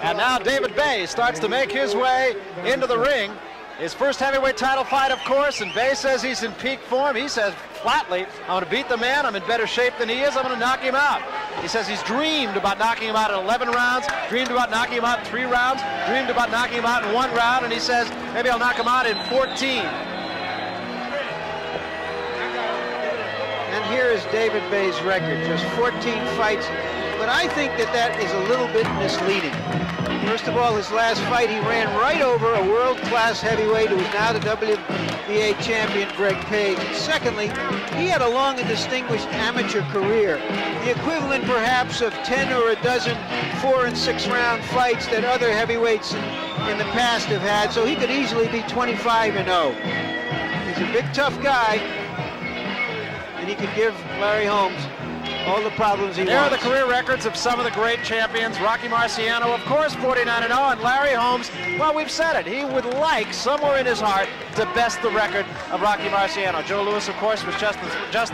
And now David Bey starts to make his way into the ring. His first heavyweight title fight, of course, and Bey says he's in peak form. He says flatly, I'm going to beat the man. I'm in better shape than he is. I'm going to knock him out. He says he's dreamed about knocking him out in 11 rounds, dreamed about knocking him out in 3 rounds, dreamed about knocking him out in 1 round, and he says maybe I'll knock him out in 14. And here is David Bey's record, just 14 fights. But I think that is a little bit misleading. First of all, his last fight, he ran right over a world-class heavyweight who is now the WBA champion, Greg Page. Secondly, he had a long and distinguished amateur career, the equivalent perhaps of 10 or a dozen 4- and 6-round fights that other heavyweights in the past have had, so he could easily be 25-0. He's a big, tough guy, and he could give Larry Holmes all the problems he wants. There are the career records of some of the great champions. Rocky Marciano, of course, 49-0, and Larry Holmes, well, we've said it. He would like, somewhere in his heart, to best the record of Rocky Marciano. Joe Louis, of course, was just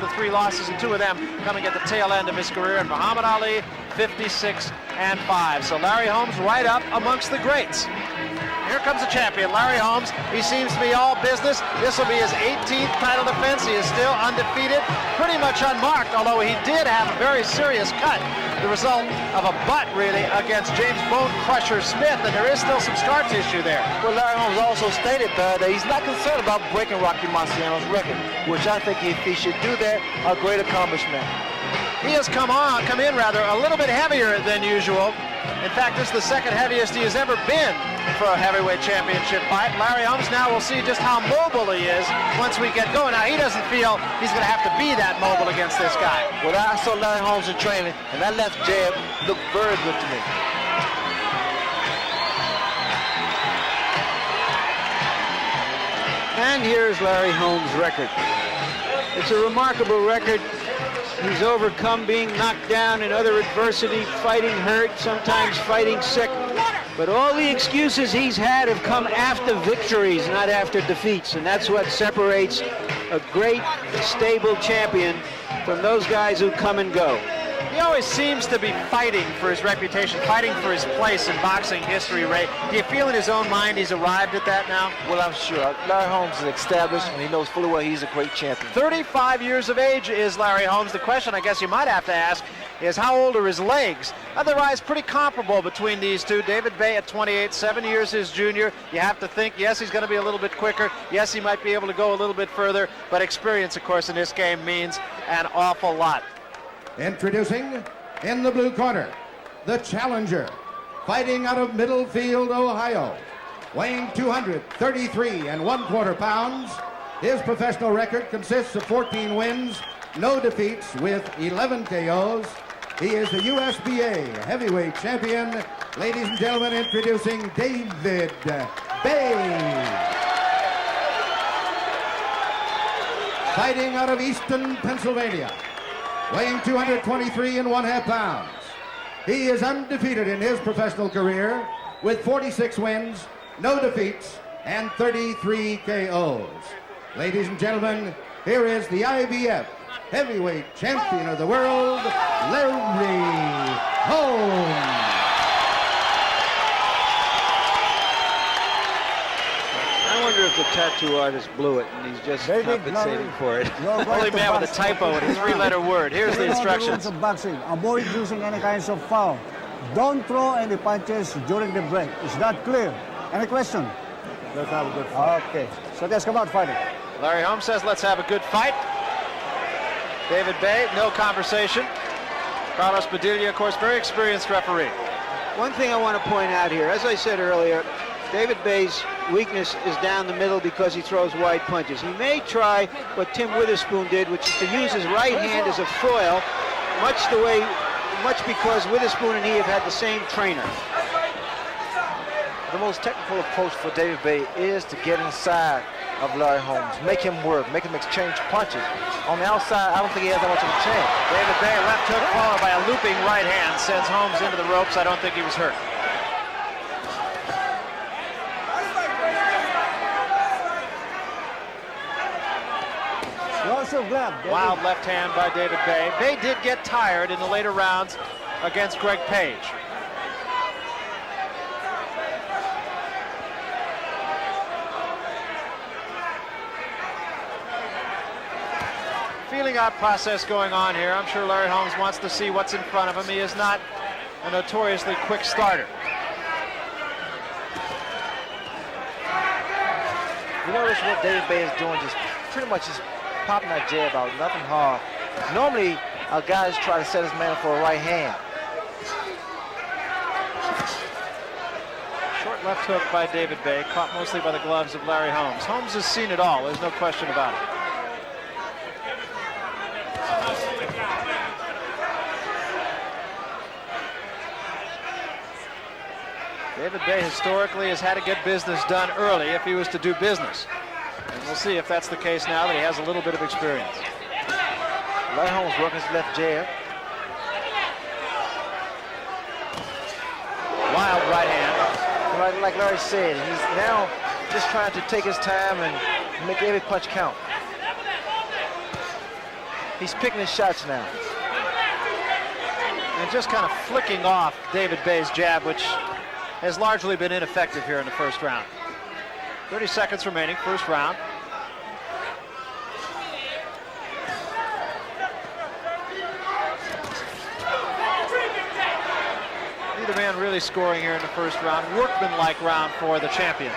the 3 losses, and 2 of them coming at the tail end of his career. And Muhammad Ali, 56-5. So Larry Holmes right up amongst the greats. Here comes the champion, Larry Holmes. He seems to be all business. This will be his 18th title defense. He is still undefeated, pretty much unmarked, although he did have a very serious cut, the result of a butt, really, against James Bone Crusher Smith, and there is still some scar tissue there. Well, Larry Holmes also stated that he's not concerned about breaking Rocky Marciano's record, which I think if he should do that, a great accomplishment. He has come in a little bit heavier than usual. In fact, this is the 2nd heaviest he has ever been for a heavyweight championship fight. Larry Holmes, now we'll see just how mobile he is once we get going. Now, he doesn't feel he's going to have to be that mobile against this guy. Well, I saw Larry Holmes in training, and that left jab looked very good to me. And here's Larry Holmes' record. It's a remarkable record. He's overcome being knocked down in other adversity, fighting hurt, sometimes fighting sick. But all the excuses he's had have come after victories, not after defeats. And that's what separates a great, stable champion from those guys who come and go. He always seems to be fighting for his reputation, fighting for his place in boxing history, Ray. Do you feel in his own mind he's arrived at that now? Well, I'm sure. Larry Holmes is established, and he knows fully well he's a great champion. 35 years of age is Larry Holmes. The question I guess you might have to ask is how old are his legs? Otherwise, pretty comparable between these two. David Bey at 28, 7 years his junior. You have to think, yes, he's going to be a little bit quicker. Yes, he might be able to go a little bit further. But experience, of course, in this game means an awful lot. Introducing, in the blue corner, the challenger, fighting out of Middlefield, Ohio, weighing 233 1/4 pounds. His professional record consists of 14 wins, no defeats, with 11 KOs. He is the USBA heavyweight champion. Ladies and gentlemen, introducing David Bey. Fighting out of Easton, Pennsylvania, weighing 223 1/2 pounds. He is undefeated in his professional career with 46 wins, no defeats, and 33 KOs. Ladies and gentlemen, here is the IBF heavyweight champion of the world, Larry Holmes. I wonder if the tattoo artist blew it and he's just compensating for it. Only man with a typo in a 3-letter word. Here's the instructions. Of boxing, avoid using any kinds of foul. Don't throw any punches during the break. Is that clear? Any question? Let's have a good fight. Okay, so let's come out fighting. Larry Holmes says, let's have a good fight. David Bey, no conversation. Carlos Padilla, of course, very experienced referee. One thing I want to point out here, as I said earlier, David Bey's weakness is down the middle because he throws wide punches. He may try what Tim Witherspoon did, which is to use his right hand as a foil, much because Witherspoon and he have had the same trainer. The most technical approach for David Bey is to get inside of Larry Holmes, make him work, make him exchange punches. On the outside, I don't think he has that much of a chance. David Bey, left hook followed by a looping right hand, sends Holmes into the ropes. I don't think he was hurt. Wild left hand by David Bey. Bey did get tired in the later rounds against Greg Page. feeling out process going on here. I'm sure Larry Holmes wants to see what's in front of him. He is not a notoriously quick starter. You notice what David Bey is doing, just pretty much just popping that jab out, nothing hard. Normally, our guys try to set his man up for a right hand. Short left hook by David Bey, caught mostly by the gloves of Larry Holmes. Holmes has seen it all, there's no question about it. David Bey historically has had to get business done early if he was to do business. And we'll see if that's the case now that he has a little bit of experience. Larry Holmes working his left jab. Wild right hand. Like Larry said, he's now just trying to take his time and make every punch count. He's picking his shots now. And just kind of flicking off David Bey's jab, which has largely been ineffective here in the first round. 30 seconds remaining, first round. Neither man really scoring here in the first round. Workmanlike round for the champion.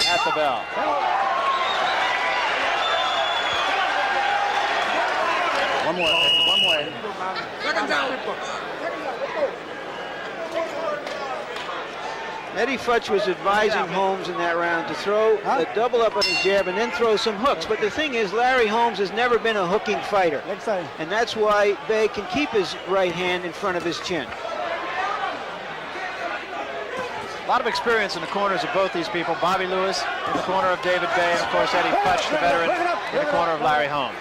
At the bell. One more. Eddie Futch was advising Holmes in that round to throw a double up on his jab and then throw some hooks. But the thing is, Larry Holmes has never been a hooking fighter. Next time. And that's why Bey can keep his right hand in front of his chin. A lot of experience in the corners of both these people. Bobby Lewis in the corner of David Bey, and of course Eddie Futch, the veteran, in the corner of Larry Holmes.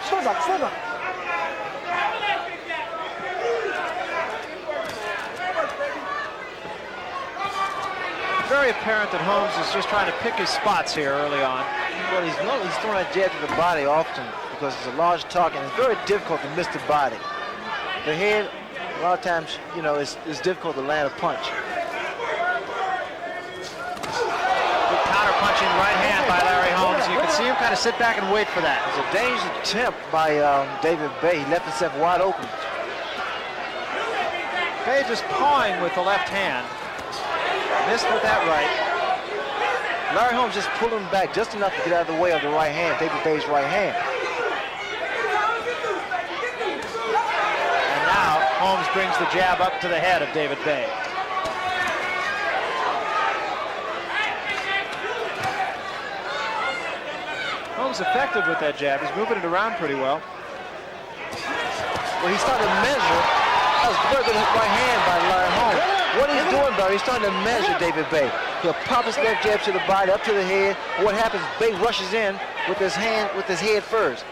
Very apparent that Holmes is just trying to pick his spots here early on. Well, he's throwing that jab to the body often because it's a large target, and it's very difficult to miss the body. The head, a lot of times, you know, it's difficult to land a punch. Good counter-punching right hand by Larry Holmes. You can see him kind of sit back and wait for that. It's a dangerous attempt by David Bey. He left himself wide open. Bey just pawing with the left hand. Missed with that right. Larry Holmes just pulled him back just enough to get out of the way of the right hand, David Bey's right hand. And now Holmes brings the jab up to the head of David Bey. Holmes effective with that jab. He's moving it around pretty well. Well, he's starting to measure. That was a very good right hand by Larry Holmes. What he's doing, though, he's starting to measure David Bey. He'll pop his left jab to the body, up to the head. And what happens, Bey rushes in with his hand, with his head first.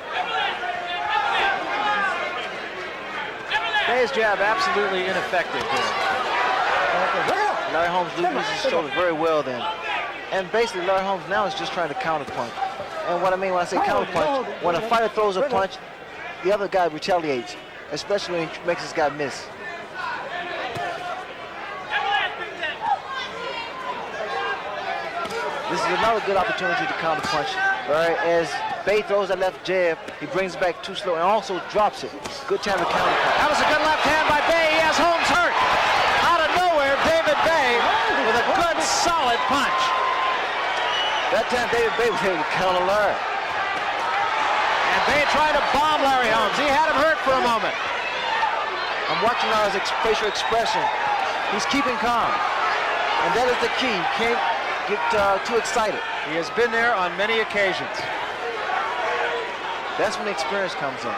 Bey's jab absolutely ineffective here. Larry Holmes loses his shoulder very well then. And basically, Larry Holmes now is just trying to counterpunch. And what I mean when I say counterpunch, when a fighter throws a punch, the other guy retaliates, especially when he makes this guy miss. This is another good opportunity to counterpunch. Right, as Bey throws that left jab, he brings it back too slow and also drops it. Good time to counterpunch. That was a good left hand by Bey. He has Holmes hurt. Out of nowhere, David Bey with a good, solid punch. That time, David Bey was able to counter Larry. And Bey tried to bomb Larry Holmes. He had him hurt for a moment. I'm watching now his facial expression. He's keeping calm. And that is the key. You can't get too excited. He has been there on many occasions. That's when the experience comes in.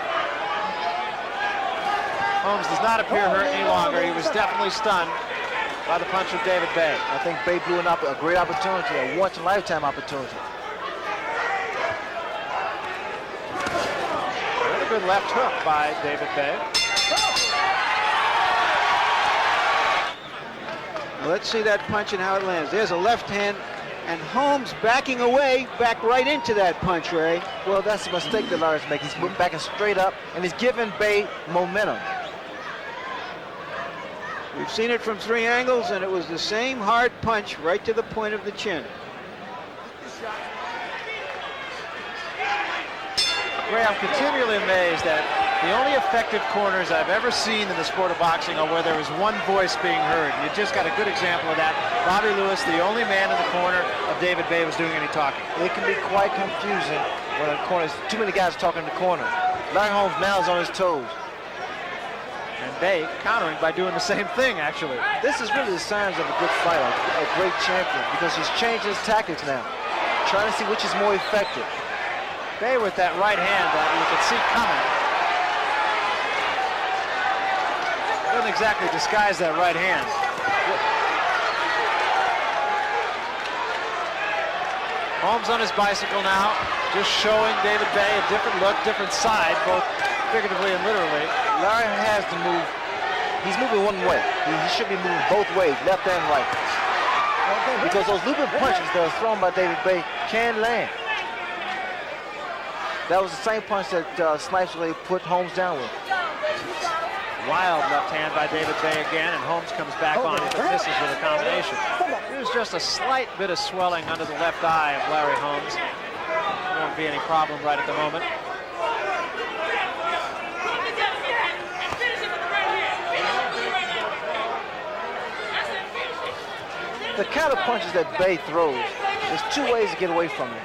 Holmes does not appear hurt any longer. He was definitely stunned by the punch of David Bey. I think Bey blew a great opportunity, a once-in-a-lifetime opportunity. Another good left hook by David Bey. Let's see that punch and how it lands. There's a left hand, and Holmes backing away, back right into that punch, Ray. Well, that's a mistake that Larry's making. He's backing straight up, and he's giving Bey momentum. We've seen it from 3 angles, and it was the same hard punch right to the point of the chin. Ray, I'm continually amazed that the only effective corners I've ever seen in the sport of boxing are where there is one voice being heard. You just got a good example of that. Bobby Lewis, the only man in the corner of David Bey, was doing any talking. It can be quite confusing when a corner is too many guys talking in the corner. Larry Holmes now is on his toes. And Bey countering by doing the same thing, actually. This is really the signs of a good fighter, a great champion, because he's changed his tactics now, trying to see which is more effective. Bey with that right hand that you could see coming. Doesn't exactly disguise that right hand. Holmes on his bicycle now, just showing David Bey a different look, different side, both figuratively and literally. Larry has to move. He's moving one way. He should be moving both ways, left and right. Because those looping punches that are thrown by David Bey can land. That was the same punch that Snipes really put Holmes down with. Wild left hand by David Bey again, and Holmes comes back on it, but misses with a combination. There's just a slight bit of swelling under the left eye of Larry Holmes. There won't be any problem right at the moment. The counter punches that Bey throws, there's 2 ways to get away from it.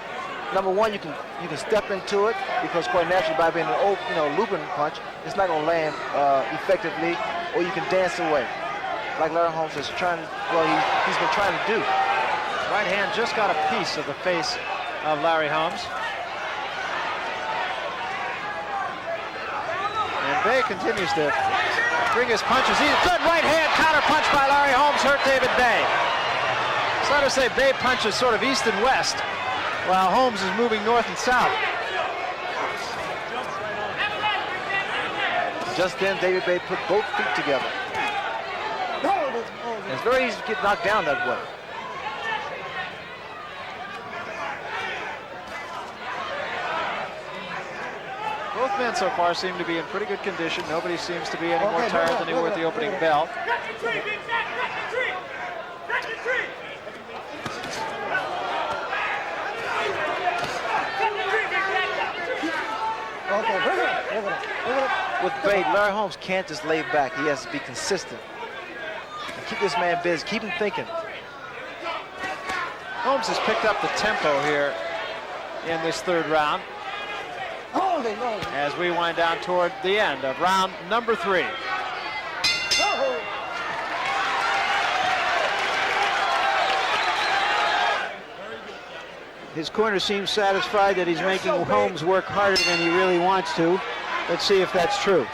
Number one, you can step into it, because quite naturally by being an looping punch, it's not going to land effectively, or you can dance away, like Larry Holmes is trying to. Well, he's been trying to do. Right hand just got a piece of the face of Larry Holmes. And Bey continues to bring his punches. Good right hand counter punch by Larry Holmes hurt David Bey. So to say, Bey punches sort of east and west, while Holmes is moving north and south. Just then, David Bey put both feet together. And it's very easy to get knocked down that way. Both men so far seem to be in pretty good condition. Nobody seems to be any more tired than they were at the opening bell. With Bey, Larry Holmes can't just lay back. He has to be consistent. And keep this man busy. Keep him thinking. Holmes has picked up the tempo here in this 3rd round as we wind down toward the end of round number 3. His corner seems satisfied that he's making Holmes work harder than he really wants to. Let's see if that's true.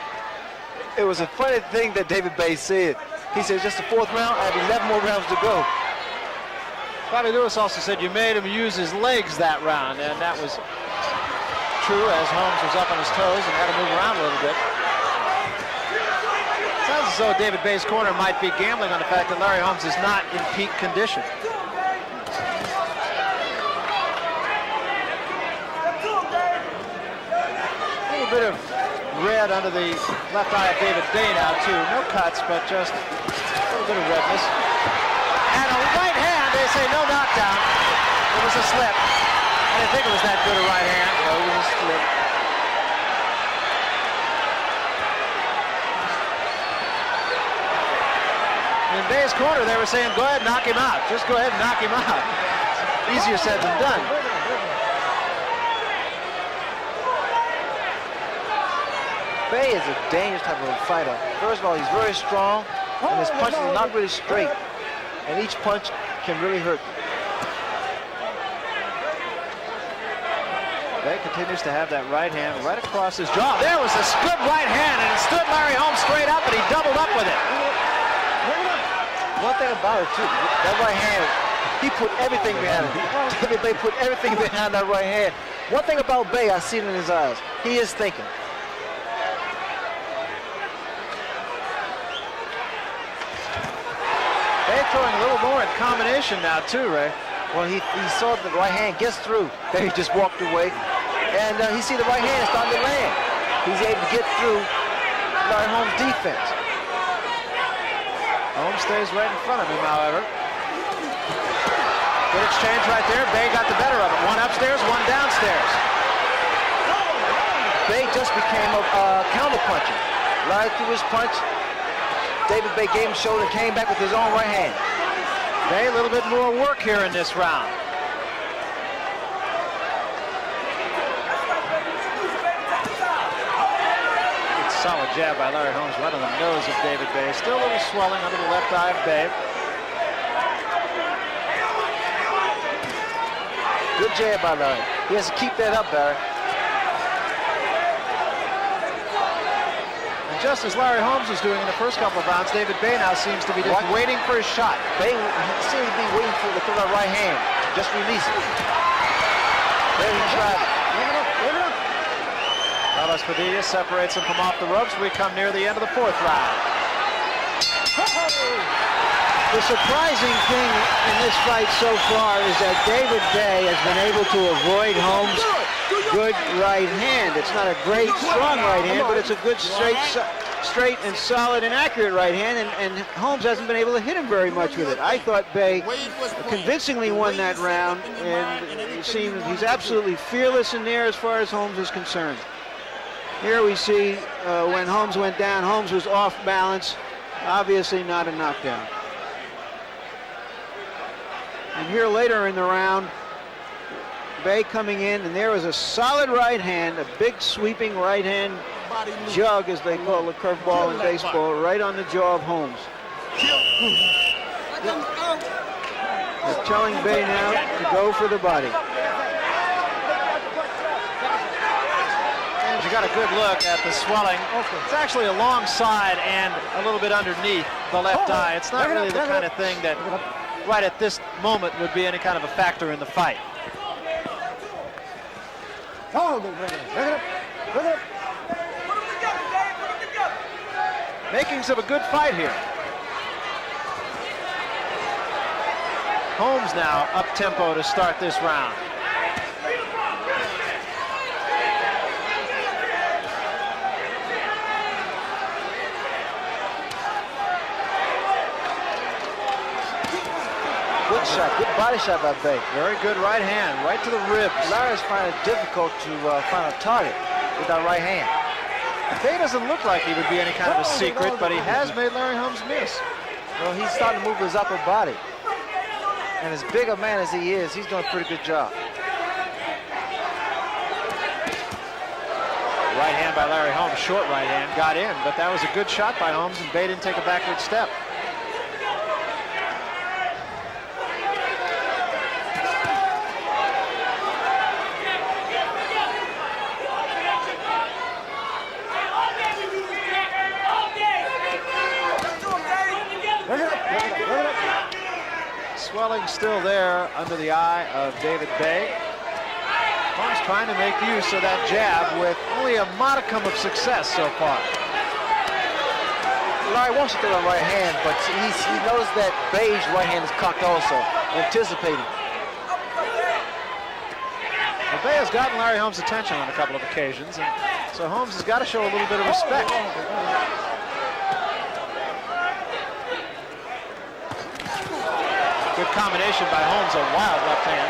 It was a funny thing that David Bey said. He said, just the 4th round, I have 11 more rounds to go. Bobby Lewis also said you made him use his legs that round, and that was true as Holmes was up on his toes and had to move around a little bit. Sounds as though David Bey's corner might be gambling on the fact that Larry Holmes is not in peak condition. A little bit of red under the left eye of David Bey now too. No cuts, but just a little bit of redness. And a right hand, they say no knockdown. It was a slip. I didn't think it was that good a right hand. No, it was a slip. In Bey's corner, they were saying, go ahead, knock him out. Just go ahead and knock him out. Easier said than done. Bey is a dangerous type of a fighter. First of all, he's very strong, and his punches are not really straight. And each punch can really hurt. Bey continues to have that right hand right across his jaw. There was a good right hand, and it stood Larry Holmes straight up, and he doubled up with it. One thing about it, too, that right hand, he put everything behind it. David Bey put everything behind that right hand. One thing about Bey, I see it in his eyes. He is thinking. Bey throwing a little more in combination now, too, Ray. Well, he saw the right hand gets through. Then he just walked away. And he see the right hand starting to land. He's able to get through Larry Holmes' defense. Holmes stays right in front of him, however. Good exchange right there. Bey got the better of it. One upstairs, one downstairs. Bey just became a counter-puncher. Larry threw his punch. David Bey gave him shoulder, came back with his own right hand. Bey a little bit more work here in this round. Good solid jab by Larry Holmes right on the nose of David Bey. Still a little swelling under the left eye of Bey. Good jab by Larry. He has to keep that up, Barry. And just as Larry Holmes was doing in the first couple of rounds, David Bey now seems to be just waiting for his shot. Bey seems to be waiting for the throw that right hand. Just release it. There he tried it. Carlos Padilla separates him from off the ropes. We come near the end of the fourth round. The surprising thing in this fight so far is that David Bey has been able to avoid Holmes' good right hand. It's not a great, strong right hand, but it's a good, straight and solid and accurate right hand, and Holmes hasn't been able to hit him very much with it. I thought Bey convincingly won that round, and it seems he's absolutely fearless in there as far as Holmes is concerned. Here we see when Holmes went down, Holmes was off balance, obviously not a knockdown. And here later in the round, Bey coming in, and there was a solid right hand, a big sweeping right hand jug, as they call the curveball in baseball, right on the jaw of Holmes. They're telling Bey now to go for the body. And you got a good look at the swelling. It's actually alongside and a little bit underneath the left eye. It's not really the kind of thing that right at this moment would be any kind of a factor in the fight. Makings of a good fight here. Holmes now up tempo to start this round. Good shot, good body shot by Bey. Very good right hand, right to the ribs. Larry's finding it difficult to find a target with that right hand. Bey doesn't look like he would be any kind of a secret, but he has made Larry Holmes miss. Well, he's starting to move his upper body. And as big a man as he is, he's doing a pretty good job. Right hand by Larry Holmes, short right hand, got in, but that was a good shot by Holmes, and Bey didn't take a backward step. Swelling still there under the eye of David Bey. Holmes trying to make use of that jab with only a modicum of success so far. Larry wants to throw a right hand, but he knows that Bey's right hand is cocked also, anticipating. Well, Bey has gotten Larry Holmes' attention on a couple of occasions, and so Holmes has got to show a little bit of respect. Good combination by Holmes, a wild left hand.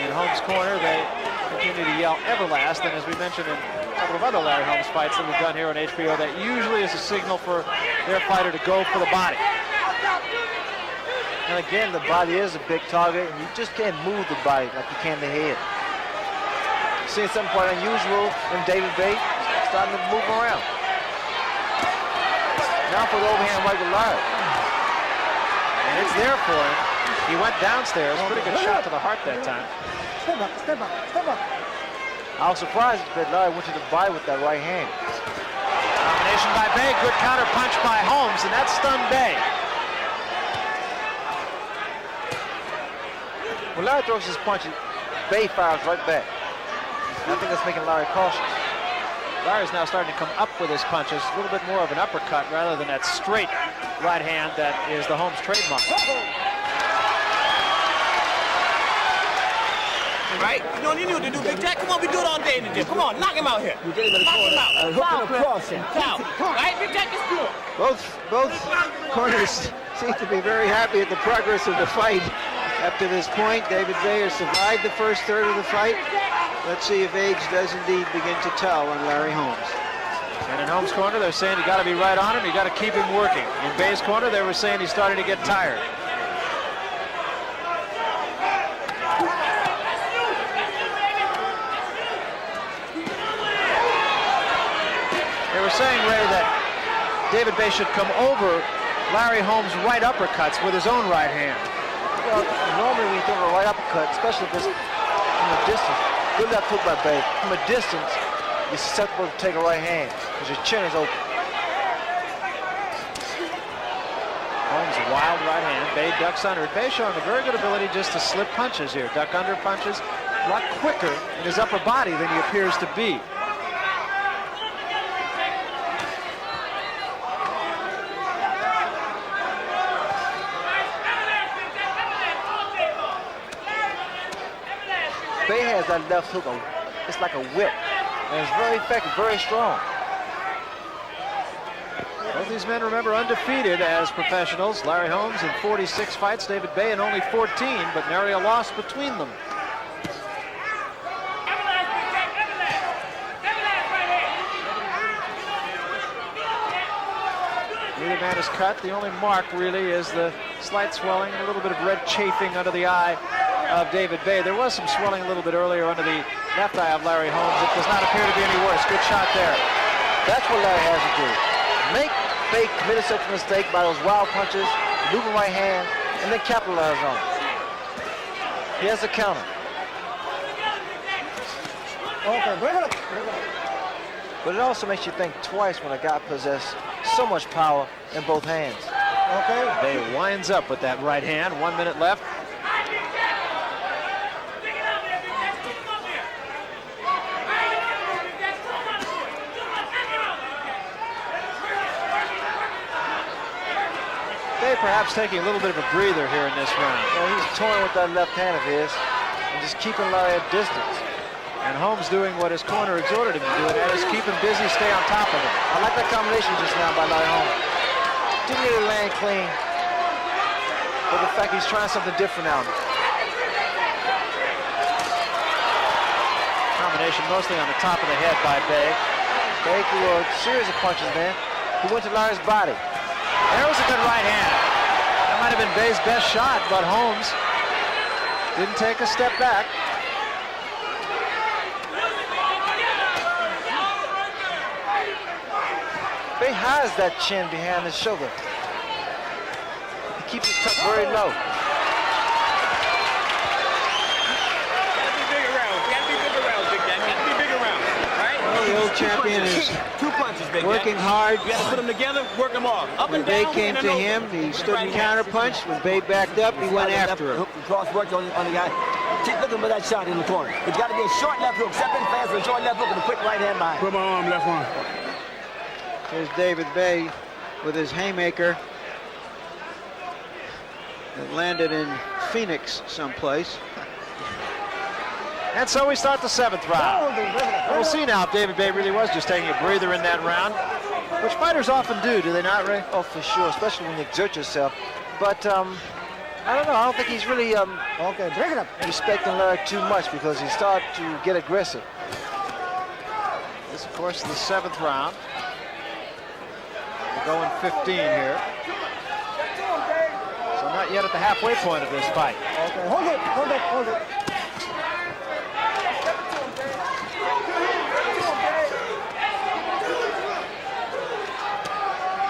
In Holmes' corner, they continue to yell Everlast, and as we mentioned in a couple of other Larry Holmes fights that we've done here on HBO, that usually is a signal for their fighter to go for the body. And again, the body is a big target, and you just can't move the body like you can the head. Seeing something quite unusual in David Bey, starting to move around. Now for the overhand right with Larry. And it's there for him. He went downstairs. Pretty good shot to the heart that time. Step back, step back, step back. I was surprised that Larry went to the body with that right hand. Combination by Bey. Good counter punch by Holmes, and that stunned Bey. When Larry throws his punches, Bey fires right back. And I think that's making Larry cautious. Larry's now starting to come up with his punches, a little bit more of an uppercut rather than that straight right hand that is the Holmes trademark. right? You know what to do, Big Jack. Come on, we do it all day in the gym. Come on, knock him out here. Knock him out. Foul, cross him. Foul. Right, Big Jack, let's do it. Both corners seem to be very happy at the progress of the fight up to this point. David Bey has survived the first third of the fight. Let's see if age does indeed begin to tell on Larry Holmes. And in Holmes' corner, they're saying you got to be right on him. You got to keep him working. In Bey's corner, they were saying he's starting to get tired. They were saying, Ray, that David Bey should come over Larry Holmes' right uppercuts with his own right hand. Well, normally when you throw a right uppercut, especially if it's from a distance, good left hook by Bey. From a distance, you're susceptible to take a right hand because your chin is open. Holmes, wild right hand. Bey ducks under. Bey showing a very good ability just to slip punches here. Duck under punches a lot quicker in his upper body than he appears to be. Bey has that left hook, it's like a whip, and it's very effective, very strong. Both these men, remember, undefeated as professionals. Larry Holmes in 46 fights, David Bey in only 14, but nary a loss between them. Neither man is cut. The only mark really is the slight swelling, a little bit of red chafing under the eye of David Bey. There was some swelling a little bit earlier under the left eye of Larry Holmes. It does not appear to be any worse. Good shot there. That's what Larry has to do. Make Bey commit such a mistake by those wild punches, looping right hand, and then capitalize on it. He has a counter. Okay, bring it up. But it also makes you think twice when a guy possesses so much power in both hands. Okay. Bey winds up with that right hand. 1 minute left. Bey perhaps taking a little bit of a breather here in this round. Well, he's toying with that left hand of his and just keeping Larry at distance. And Holmes doing what his corner exhorted him to do, and that is keep him busy, stay on top of him. I like that combination just now by Larry Holmes. Didn't really land clean, but the fact he's trying something different now. Combination mostly on the top of the head by Bey. Bey threw a series of punches then. He went to Larry's body. There was a good right hand. That might have been Bey's best shot, but Holmes didn't take a step back. Bey hides that chin behind his shoulder. He keeps it tucked very low. Gotta be bigger rounds. Gotta be bigger rounds, Big Jack. Gotta be bigger rounds, right? Well, the old champion is Two punches, Big Jack. working hard. You gotta put them together, work them off. Up When and Bey down. came to him, he stood and counterpunched. When Bey backed up, he went after him. Cross work on the guy. Keep looking for that shot in the corner. It's got to be a short left hook, stepping fast with a short left hook and a quick right hand behind. Put my arm, left arm. Here's David Bey with his haymaker that landed in Phoenix someplace. And so we start the 7th round. We'll see now if David Bey really was just taking a breather in that round, which fighters often do they not, Ray? Oh, for sure, especially when you exert yourself. But I don't know. I don't think he's really Okay, bring it up. respecting Larry too much because he started to get aggressive. This, of course, is the 7th round. We're going 15 here. So not yet at the halfway point of this fight. Okay, hold it, hold it, hold it.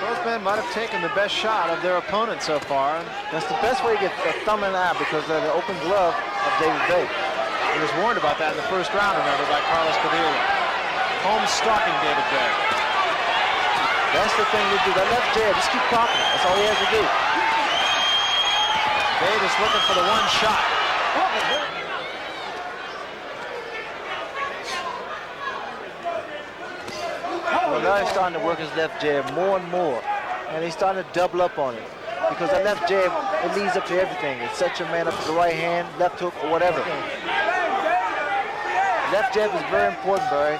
Both men might have taken the best shot of their opponent so far. That's the best way to get a thumb in the eye because of the open glove of David Bey. He was warned about that in the first round, remember, by Carlos Padilla. Holmes stalking David Bey. That's the thing to do. That left jab, just keep popping. That's all he has to do. Bey just looking for the one shot. Well, Larry's starting to work his left jab more and more, and he's starting to double up on it because that left jab, it leads up to everything. It sets your man up to the right hand, left hook, or whatever. Left jab is very important, Barry.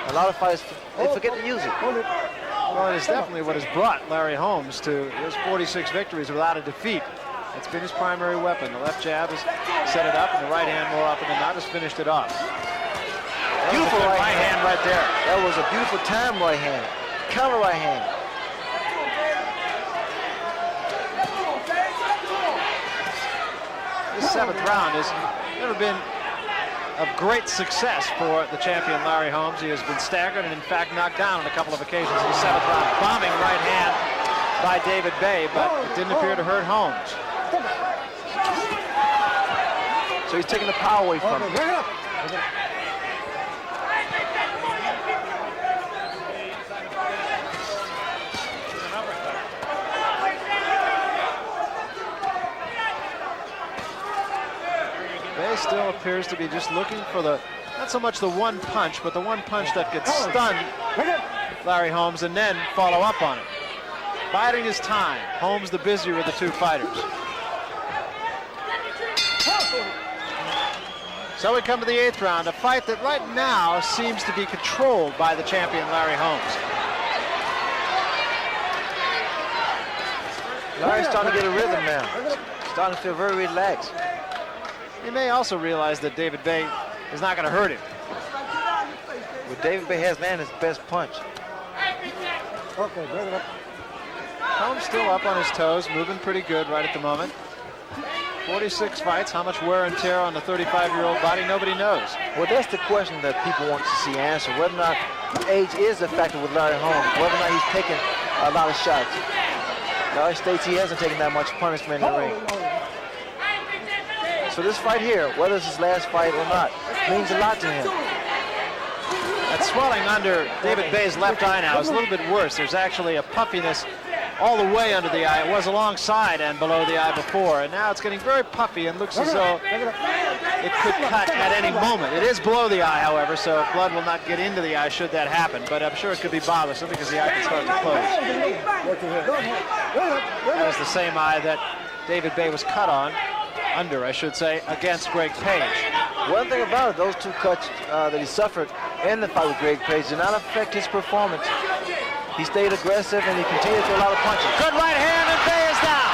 A lot of fighters, they forget to use it. Well, it is definitely what has brought Larry Holmes to his 46 victories without a defeat. It's been his primary weapon. The left jab has set it up, and the right hand, more often than not, has finished it off. Beautiful right hand right there. That was a beautiful time right hand. Counter right hand. This 7th round has never been of great success for the champion Larry Holmes. He has been staggered and in fact knocked down on a couple of occasions in the 7th round. Bombing right hand by David Bey, but it didn't appear to hurt Holmes. So he's taking the power away from him. Bey still appears to be just looking for the, not so much the one punch, but the one punch that could stun Larry Holmes and then follow up on it. Biding his time. Holmes the busier of the two fighters. So we come to the 8th round, a fight that right now seems to be controlled by the champion Larry Holmes. Larry's starting to get a rhythm now. Starting to feel very relaxed. He may also realize that David Bey is not going to hurt him. Well, David Bey has landed his best punch. Holmes still up on his toes, moving pretty good right at the moment. 46 fights, how much wear and tear on the 35-year-old body, nobody knows. Well, that's the question that people want to see answered. Whether or not age is a factor with Larry Holmes, whether or not he's taking a lot of shots. Larry states he hasn't taken that much punishment in the ring. So this fight here, whether it's his last fight or not, means a lot to him. That swelling under David Bey's left eye now is a little bit worse. There's actually a puffiness all the way under the eye. It was alongside and below the eye before, and now it's getting very puffy and looks as though it could cut at any moment. It is below the eye, however, so blood will not get into the eye should that happen, but I'm sure it could be bothersome because the eye can start to close. That is the same eye that David Bey was cut on, under, I should say, against Greg Page. One thing about it, those two cuts that he suffered in the fight with Greg Page did not affect his performance. He stayed aggressive and he continued to throw a lot of punches. Good right hand and Bey is down.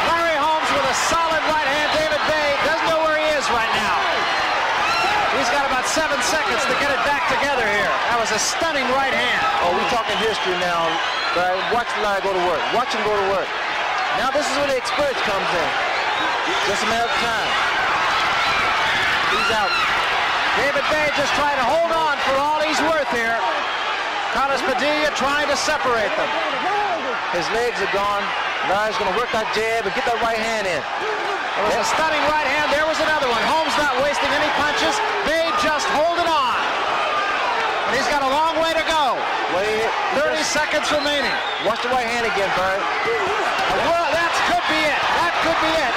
Larry Holmes with a solid right hand. David Bey doesn't know where he is right now. He's got about 7 seconds to get it back together here. That was a stunning right hand. Oh, we're talking history now. But watch Larry go to work. Watch him go to work. Now this is where the experience comes in. Just a matter of time. He's out. David Bey just trying to hold on for all he's worth here. Carlos Padilla trying to separate them. His legs are gone. Larry's going to work that jab and get that right hand in. It was a stunning right hand. There was another one. Holmes not wasting any punches. Bey just holding on. And he's got a long way to go. 30 seconds remaining. Watch the right hand again, Bird. Well, that could be it. That could be it.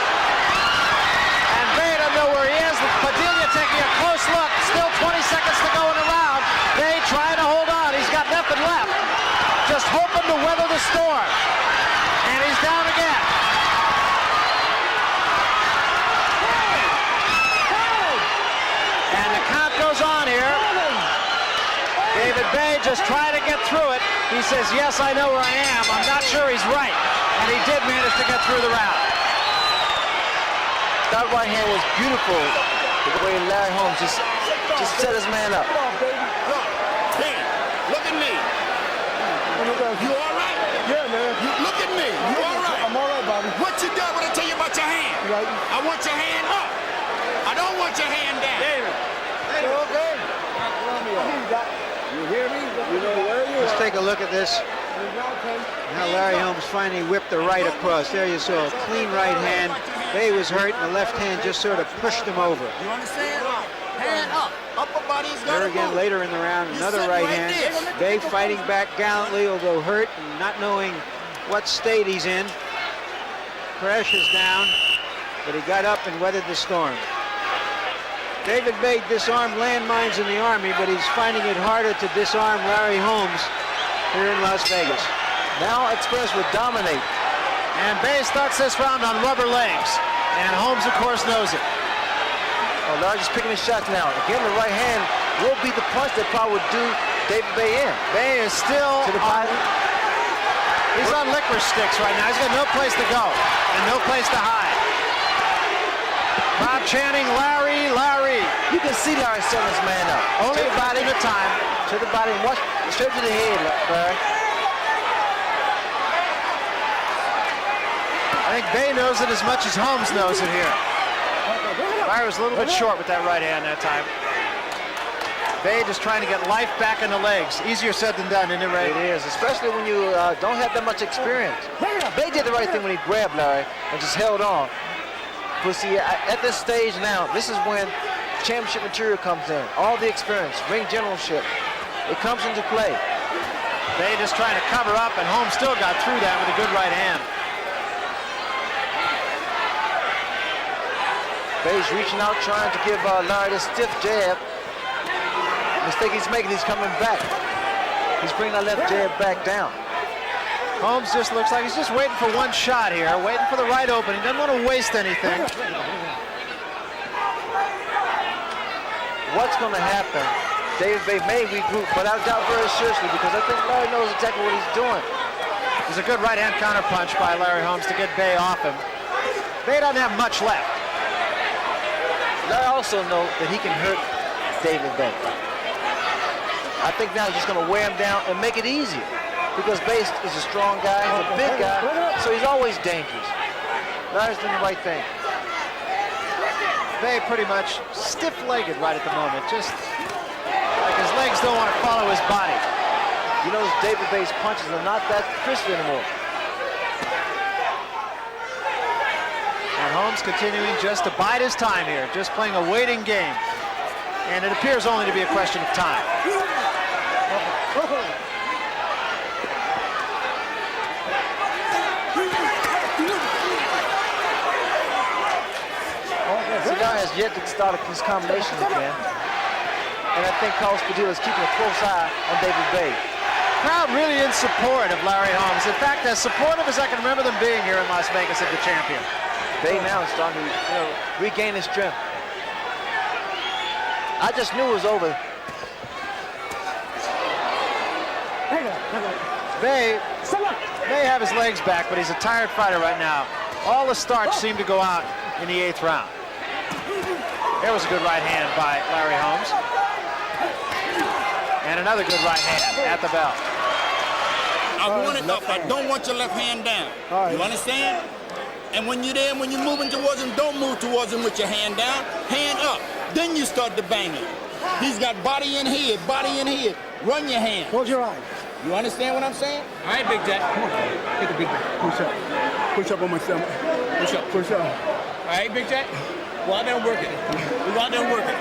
And Bey doesn't know where he is. Padilla taking a close look. Still 20 seconds to go in the round. Bey trying to hold on. He's got nothing left. Just hoping to weather the storm. And he's down again. And the count goes on here. David Bey just trying to get through it. He says, yes, I know where I am. I'm not sure he's right. And he did manage to get through the round. That right hand was beautiful. The way Larry Holmes just set his man up. Hey, look at me. You all right? Yeah, man. Look at me. You all right? I'm all right, Bobby. What you done when I tell you about your hand? Right. I want your hand up. I don't want your hand down. David. Okay. You hear me? You know where you are. Let's take a look at this. Now Larry Holmes finally whipped the right across. There you saw a clean right hand. Bey was hurt, and the left hand just sort of pushed him over. You understand? Hand up. Upper body's got There again, later in the round, another right hand. Bey fighting back gallantly, although hurt and not knowing what state he's in. Crashes down, but he got up and weathered the storm. David Bey disarmed landmines in the Army, but he's finding it harder to disarm Larry Holmes here in Las Vegas. Now experience will dominate. And Bey starts this round on rubber legs. And Holmes, of course, knows it. Oh, Larry just picking his shots now. Again, the right hand will be the punch that probably would do David Bay in. Bay is still To the body. He's on licorice sticks right now. He's got no place to go and no place to hide. Crowd chanting, Larry, Larry. You can see Larry setting this man up. Only to the body at a time. To the body and watch straight to the head, Larry. I think Bay knows it as much as Holmes knows it here. Larry was a little bit short with that right hand that time. Bay just trying to get life back in the legs. Easier said than done, isn't it, Ray? It is, especially when you don't have that much experience. Bay did the right thing when he grabbed Larry and just held on. But see, at this stage now, this is when championship material comes in. All the experience, ring generalship, it comes into play. Bay just trying to cover up, and Holmes still got through that with a good right hand. Bay's reaching out, trying to give Larry the stiff jab. Mistake he's making, he's coming back. He's bringing that left jab back down. Holmes just looks like he's just waiting for one shot here, waiting for the right opening. Doesn't want to waste anything. What's going to happen? David Bay may regroup, but I doubt very seriously because I think Larry knows exactly what he's doing. There's a good right hand counter punch by Larry Holmes to get Bay off him. Bay doesn't have much left. Larry also knows that he can hurt David Bay. I think now he's just going to wear him down and make it easier because Bay is a strong guy, he's a big guy, so he's always dangerous. Larry's doing the right thing. Bay pretty much stiff-legged right at the moment, just like his legs don't want to follow his body. You notice David Bay's punches are not that crisp anymore. And Holmes continuing just to bide his time here, just playing a waiting game. And it appears only to be a question of time. Cigar has yet to start his combinations again. And I think Carlos Padilla is keeping a close eye on David Bay. Crowd really in support of Larry Holmes. In fact, as supportive as I can remember them being here in Las Vegas of the champion. Bay now is starting to regain his strength. I just knew it was over. Bay may have his legs back, but he's a tired fighter right now. All the starch seemed to go out in the 8th round. There was a good right hand by Larry Holmes. And another good right hand at the bell. I want it up. I don't want your left hand down. You understand? And when you're there, when you're moving towards him, don't move towards him with your hand down. Hand up. Then you start to bang him. He's got body and head, body and head. Run your hand. Close your eyes. You understand what I'm saying? All right, Big Jack. Come on. Take a big breath. Push up. Push up on my stomach. Push up. Push up. All right, Big Jack. Go out there and work it. We go out there and work it.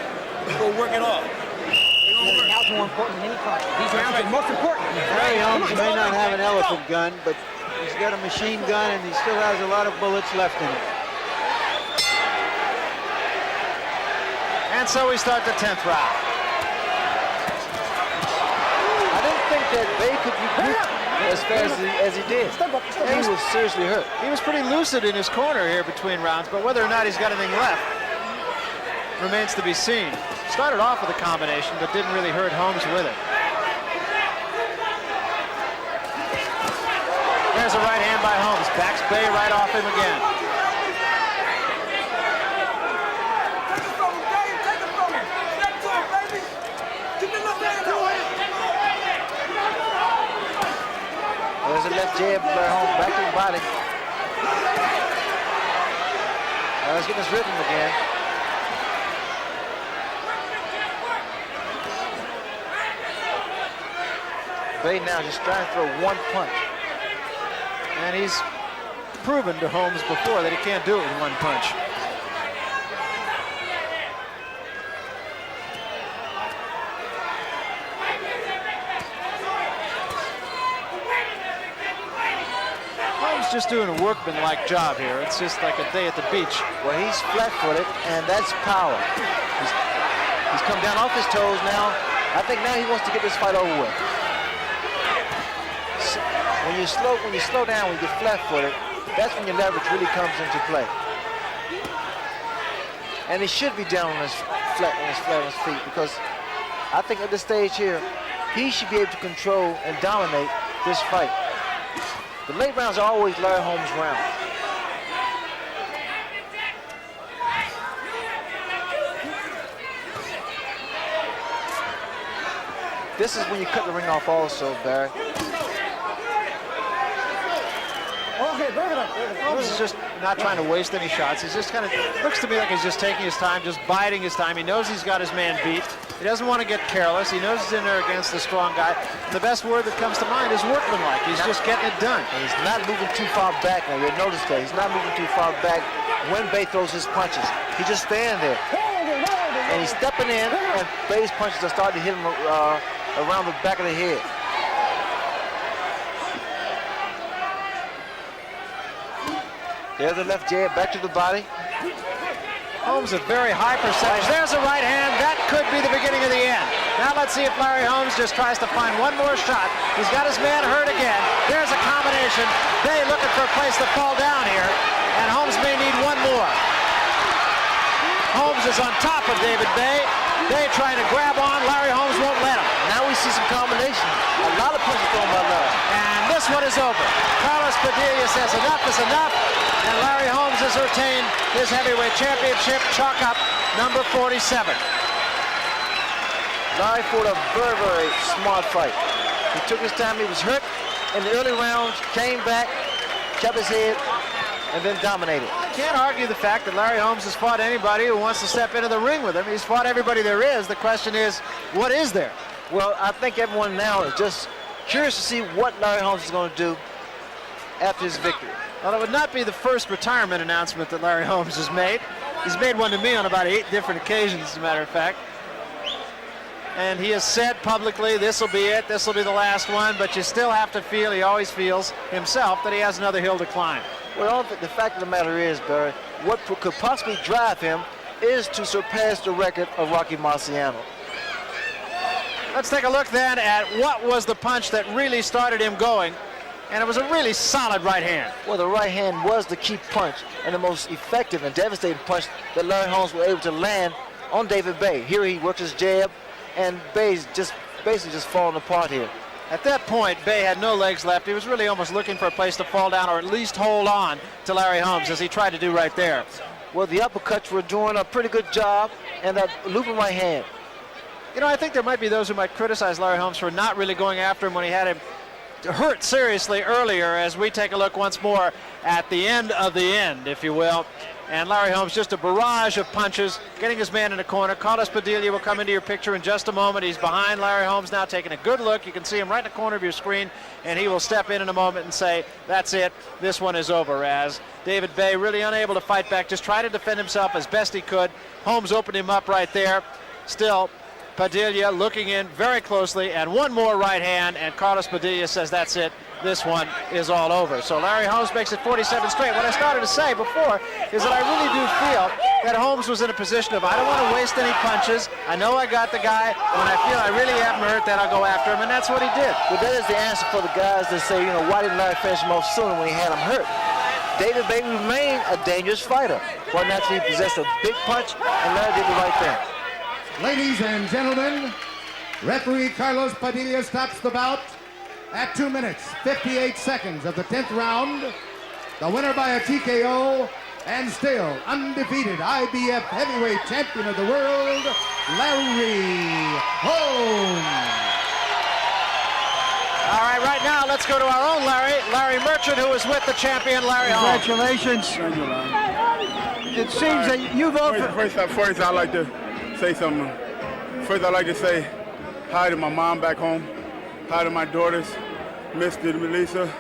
Go work it off. Now's more important than any fight. These rounds are most important. Larry Holmes may not have an elephant gun, but he's got a machine gun and he still has a lot of bullets left in it. And so we start the 10th round. I didn't think that Bay could regroup as fast as he did. He was seriously hurt. He was pretty lucid in his corner here between rounds, but whether or not he's got anything left remains to be seen. Started off with a combination, but didn't really hurt Holmes with it. There's a right hand by Holmes. Backs Bay right off him again. There's a left jab by Holmes back to the body. Let's get this rhythm again. Bay now just trying to throw one punch. And he's proven to Holmes before that he can't do it with one punch. Holmes just doing a workman-like job here. It's just like a day at the beach. Well, he's flat-footed, and that's power. He's come down off his toes now. I think now he wants to get this fight over with. When you slow down, when you get flat-footed, that's when your leverage really comes into play. And he should be down on his flat on his feet, because I think at this stage here, he should be able to control and dominate this fight. The late rounds are always Larry Holmes' round. This is when you cut the ring off also, Barry. Holmes is just not trying to waste any shots. He's just kind of, looks to me like he's just taking his time, just biding his time. He knows he's got his man beat. He doesn't want to get careless. He knows he's in there against the strong guy. And the best word that comes to mind is workmanlike. He's just getting it done. And he's not moving too far back now. You'll notice that. He's not moving too far back when Bey throws his punches. He's just standing there. And he's stepping in, and Bey's punches are starting to hit him around the back of the head. There's the left jab, back to the body. Holmes a very high percentage. There's a right hand. That could be the beginning of the end. Now let's see if Larry Holmes just tries to find one more shot. He's got his man hurt again. There's a combination. Bey looking for a place to fall down here, and Holmes may need one more. Holmes is on top of David Bey. Bey trying to grab on. Larry Holmes won't let him. Now we see some combination. A lot of punches thrown by Larry. And this one is over. Carlos Padilla says enough is enough. And Larry Holmes has retained his heavyweight championship. Chalk up number 47. Larry fought a very, very smart fight. He took his time. He was hurt in the early rounds, came back, kept his head, and then dominated. Can't argue the fact that Larry Holmes has fought anybody who wants to step into the ring with him. He's fought everybody there is. The question is, what is there? Well, I think everyone now is just curious to see what Larry Holmes is going to do after his victory. Well, it would not be the first retirement announcement that Larry Holmes has made. He's made one to me on about 8 different occasions, as a matter of fact. And he has said publicly, this will be it, this will be the last one, but you still have to feel, he always feels himself, that he has another hill to climb. Well, the fact of the matter is, Barry, what could possibly drive him is to surpass the record of Rocky Marciano. Let's take a look then at what was the punch that really started him going. And it was a really solid right hand. Well, the right hand was the key punch and the most effective and devastating punch that Larry Holmes was able to land on David Bey. Here he works his jab, and Bey's just basically just falling apart here. At that point, Bey had no legs left. He was really almost looking for a place to fall down or at least hold on to Larry Holmes, as he tried to do right there. Well, the uppercuts were doing a pretty good job, and that looping right hand. You know, I think there might be those who might criticize Larry Holmes for not really going after him when he had him hurt seriously earlier, as we take a look once more at the end of the end, if you will. And Larry Holmes, just a barrage of punches, getting his man in the corner. Carlos Padilla will come into your picture in just a moment. He's behind Larry Holmes now, taking a good look. You can see him right in the corner of your screen, and he will step in a moment and say, that's it, this one is over, as David Bey really unable to fight back, just try to defend himself as best he could. Holmes opened him up right there. Still, Padilla looking in very closely, and one more right hand, and Carlos Padilla says, that's it, this one is all over. So Larry Holmes makes it 47 straight. What I started to say before is that I really do feel that Holmes was in a position of, I don't want to waste any punches. I know I got the guy. When I feel I really have him hurt, then I'll go after him, and that's what he did. Well, that is the answer for the guys that say, you know, why didn't Larry finish him off sooner when he had him hurt? David Bey remained a dangerous fighter. Well, naturally, he possessed a big punch, and Larry did the right thing. Ladies and gentlemen, referee Carlos Padilla stops the bout at 2 minutes, 58 seconds of the 10th round. The winner by a TKO and still undefeated IBF heavyweight champion of the world, Larry Holmes. All right, right now, let's go to our own Larry Merchant, who is with the champion, Larry Holmes. Congratulations. It seems that you've offered... First, I'd like to say something. First, I'd like to say hi to my mom back home, hi to my daughters, Mr. Melissa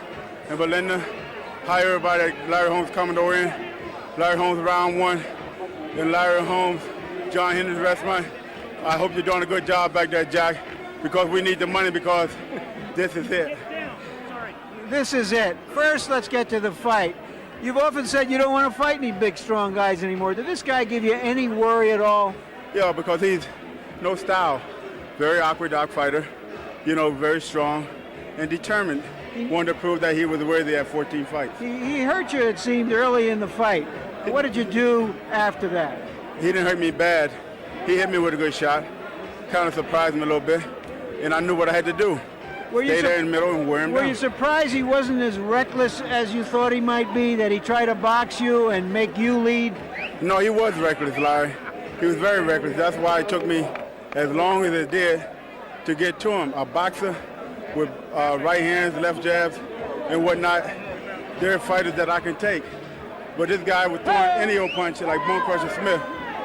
and Belinda, hi everybody at Larry Holmes Commodore in, Larry Holmes round 1, and Larry Holmes, John Henry's restaurant. I hope you're doing a good job back there, Jack, because we need the money, because this is it. This is it. First, let's get to the fight. You've often said you don't want to fight any big, strong guys anymore. Did this guy give you any worry at all? Yeah, because he's no style. Very awkward dog fighter, you know, very strong and determined. Wanted to prove that he was worthy at 14 fights. He hurt you, it seemed, early in the fight. What did you do after that? he didn't hurt me bad. He hit me with a good shot. Kind of surprised me a little bit, and I knew what I had to do. Stay there in the middle and wear him down. Were you surprised he wasn't as reckless as you thought he might be, that he tried to box you and make you lead? No, he was reckless, Larry. He was very reckless. That's why it took me as long as it did to get to him. A boxer with right hands, left jabs, and whatnot, they're fighters that I can take. But this guy was throwing any old punch like Bone Crusher Smith.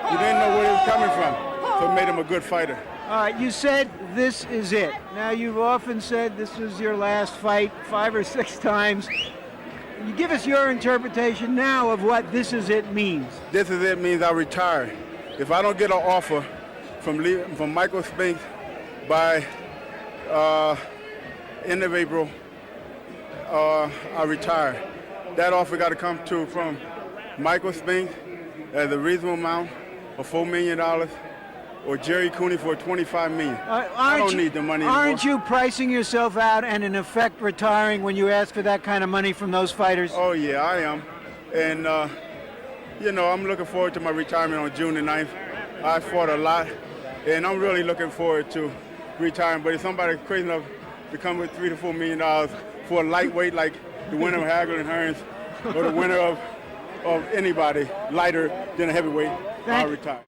You didn't know where he was coming from, so it made him a good fighter. All right, you said this is it. Now, you've often said this was your last fight 5 or 6 times. You give us your interpretation now of what this is it means. This is it means I retire. If I don't get an offer from Michael Spinks by end of April, I retire. That offer got to come from Michael Spinks as a reasonable amount of $4 million, or Jerry Cooney for $25 million. I don't need the money anymore. Aren't you pricing yourself out and in effect retiring when you ask for that kind of money from those fighters? Oh yeah, I am. And you know, I'm looking forward to my retirement on June the 9th. I fought a lot, and I'm really looking forward to retiring. But if somebody's crazy enough to come with $3 to $4 million for a lightweight like the winner of Hagler and Hearns, or the winner of anybody lighter than a heavyweight, I'll retire.